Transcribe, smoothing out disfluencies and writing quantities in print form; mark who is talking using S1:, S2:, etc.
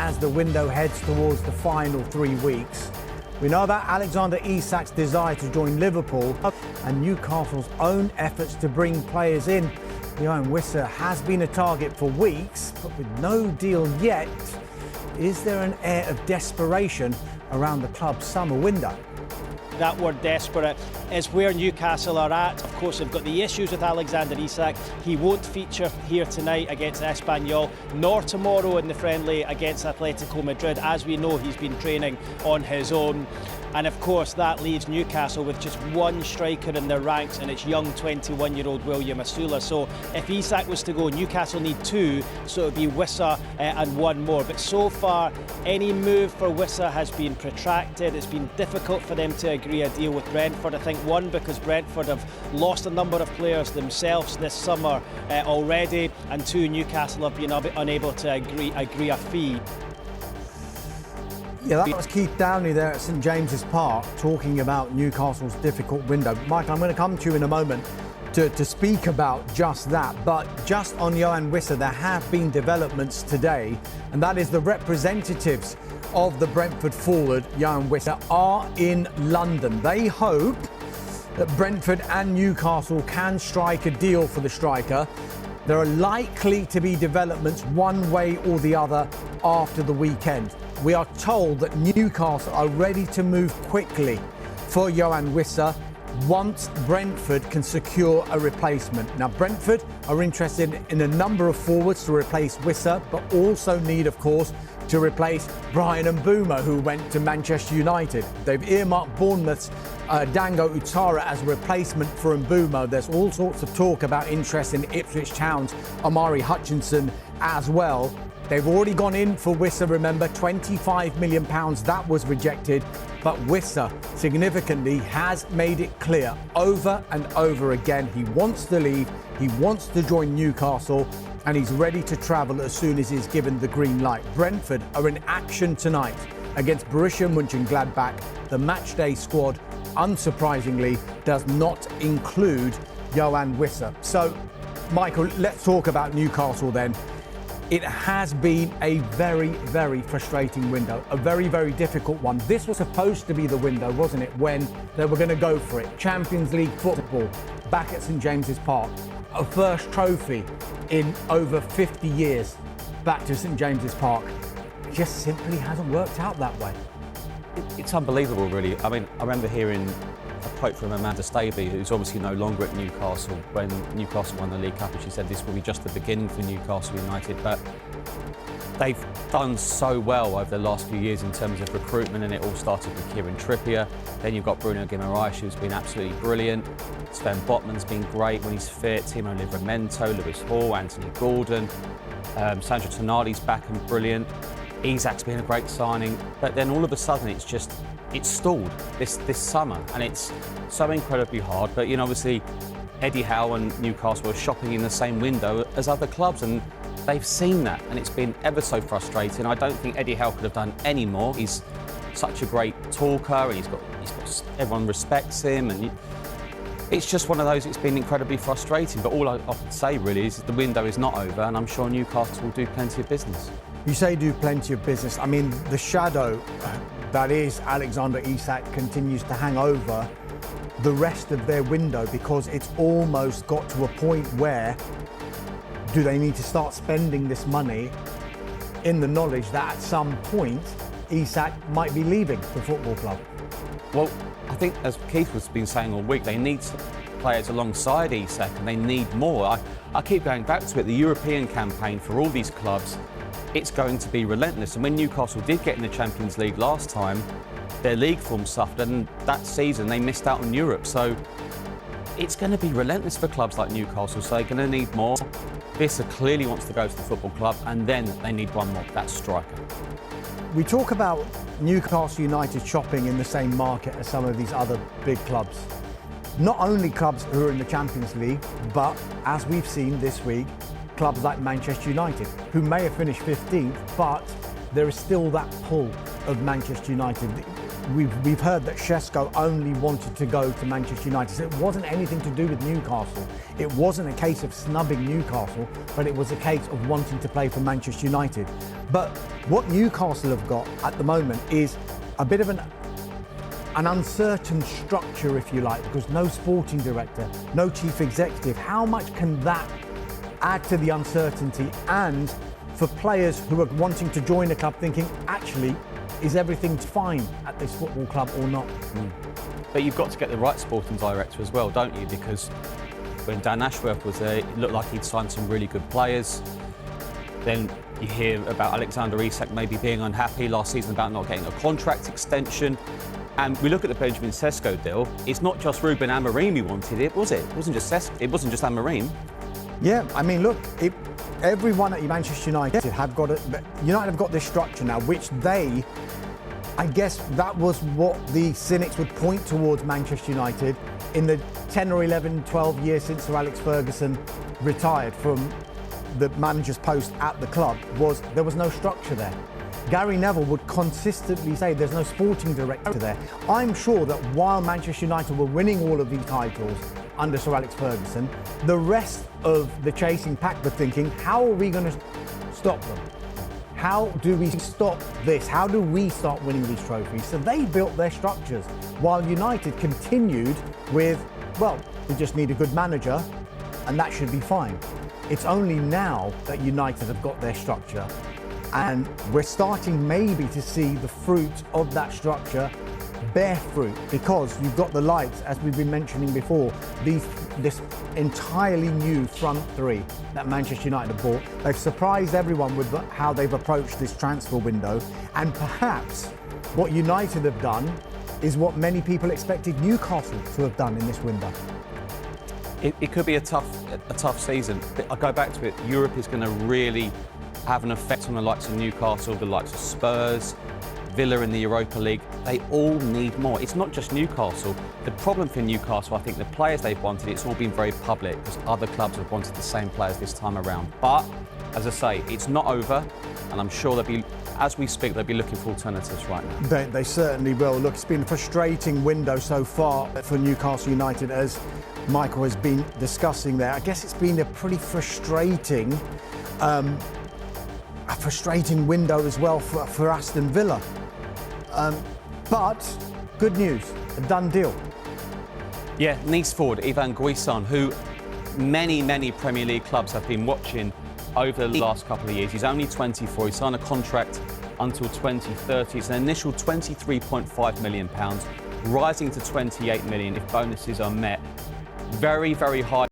S1: as the window heads towards the final 3 weeks. We know about Alexander Isak's desire to join Liverpool and Newcastle's own efforts to bring players in. Johan Wissa has been a target for weeks, but with no deal yet. Is there an air of desperation around the club's summer window?
S2: That word desperate is where Newcastle are at. Of course, they've got the issues with Alexander Isak. He won't feature here tonight against Espanyol, nor tomorrow in the friendly against Atletico Madrid. As we know, he's been training on his own. And of course, that leaves Newcastle with just one striker in their ranks, and it's young 21-year-old William Asula. So if Isak was to go, Newcastle need two, so it would be Wissa and one more. But so far, any move for Wissa has been protracted. It's been difficult for them to agree a deal with Brentford. I think one, because Brentford have lost a number of players themselves this summer already, and two, Newcastle have been unable to agree a fee.
S1: Yeah, that was Keith Downey there at St James's Park talking about Newcastle's difficult window. Mike, I'm going to come to you in a moment to speak about just that. But just on Johan Wissa, there have been developments today, and that is the representatives of the Brentford forward, Johan Wissa, are in London. They hope that Brentford and Newcastle can strike a deal for the striker. There are likely to be developments one way or the other after the weekend. We are told that Newcastle are ready to move quickly for Johan Wissa once Brentford can secure a replacement. Now, Brentford are interested in a number of forwards to replace Wissa, but also need, of course, to replace Brian Mbeumo, who went to Manchester United. They've earmarked Bournemouth's Dango Utara as a replacement for Mbeumo. There's all sorts of talk about interest in Ipswich Town's Omari Hutchinson as well. They've already gone in for Wissa, remember, £25 million. That was rejected. But Wissa, significantly, has made it clear over and over again he wants to leave, he wants to join Newcastle, and he's ready to travel as soon as he's given the green light. Brentford are in action tonight against Borussia Mönchengladbach. The matchday squad, unsurprisingly, does not include Johan Wissa. So, Michael, let's talk about Newcastle then. It has been a very, very frustrating window, a very, very difficult one. This was supposed to be the window, wasn't it, when they were going to go for it. Champions League football back at St James's Park. A first trophy in over 50 years back to St James's Park. It just simply hasn't worked out that way.
S3: It's unbelievable, really. I mean, I remember hearing a quote from Amanda Staveley, who's obviously no longer at Newcastle, when Newcastle won the League Cup, and she said this will be just the beginning for Newcastle United. But they've done so well over the last few years in terms of recruitment, and it all started with Kieran Trippier. Then you've got Bruno Guimaraes, who's been absolutely brilliant. Sven Botman's been great when he's fit. Timo Livramento, Lewis Hall, Anthony Gordon. Sandro Tonali's back and brilliant. Isak's been a great signing. But then all of a sudden it's stalled this summer, and it's so incredibly hard. But, you know, obviously Eddie Howe and Newcastle are shopping in the same window as other clubs, and they've seen that, and it's been ever so frustrating. I don't think Eddie Howe could have done any more. He's such a great talker, and he's got everyone respects him, and it's just one of those. It's been incredibly frustrating. But all I can say really is the window is not over, and I'm sure Newcastle will do plenty of business.
S1: You say do plenty of business. I mean, the shadow that is Alexander Isak continues to hang over the rest of their window, because it's almost got to a point where do they need to start spending this money in the knowledge that at some point Isak might be leaving the football club?
S3: Well, I think, as Keith has been saying all week, they need players alongside Isak, and they need more. I keep going back to it. The European campaign for all these clubs, it's going to be relentless. And when Newcastle did get in the Champions League last time, their league form suffered, and that season they missed out on Europe. So it's going to be relentless for clubs like Newcastle, so they're going to need more. Vissa clearly wants to go to the football club, and then they need one more, that striker.
S1: We talk about Newcastle United shopping in the same market as some of these other big clubs. Not only clubs who are in the Champions League, but as we've seen this week, clubs like Manchester United, who may have finished 15th, but there is still that pull of Manchester United. we've heard that Šeško only wanted to go to Manchester United. So it wasn't anything to do with Newcastle. It wasn't a case of snubbing Newcastle, but it was a case of wanting to play for Manchester United. But what Newcastle have got at the moment is a bit of an uncertain structure, if you like, because no sporting director, no chief executive. How much can that add to the uncertainty, and for players who are wanting to join a club thinking, actually, is everything fine at this football club or not?
S3: But you've got to get the right sporting director as well, don't you? Because when Dan Ashworth was there, it looked like he'd signed some really good players. Then you hear about Alexander Isak maybe being unhappy last season about not getting a contract extension. And we look at the Benjamin Šeško deal. It's not just Ruben Amorim who wanted it, was it? It wasn't just Amorim.
S1: Yeah, I mean, look, everyone at Manchester United have got this structure now, which I guess that was what the cynics would point towards Manchester United in the 10 or 11, 12 years since Sir Alex Ferguson retired from the manager's post at the club, was there was no structure there. Gary Neville would consistently say there's no sporting director there. I'm sure that while Manchester United were winning all of these titles under Sir Alex Ferguson, the rest of the chasing pack were thinking, how are we going to stop them? How do we stop this? How do we start winning these trophies? So they built their structures, while United continued with, well, we just need a good manager and that should be fine. It's only now that United have got their structure, and we're starting maybe to see the fruit of that structure bear fruit, because you've got the likes, as we've been mentioning before, this entirely new front three that Manchester United have bought. They've surprised everyone with how they've approached this transfer window, and perhaps what United have done is what many people expected Newcastle to have done in this window.
S3: It could be a tough season. But I go back to it. Europe is going to really have an effect on the likes of Newcastle, the likes of Spurs, Villa in the Europa League. They all need more. It's not just Newcastle. The problem for Newcastle, I think the players they've wanted, it's all been very public because other clubs have wanted the same players this time around. But, as I say, it's not over, and I'm sure as we speak, they'll be looking for alternatives right now.
S1: They certainly will. Look, it's been a frustrating window so far for Newcastle United, as Michael has been discussing there. I guess it's been a pretty frustrating window as well for Aston Villa. But good news, a done deal.
S3: Yeah, Nice forward Ivan Guisan, who many Premier League clubs have been watching over the last couple of years. He's only 24. He signed a contract until 2030. It's an initial £23.5 million, rising to 28 million if bonuses are met. Very high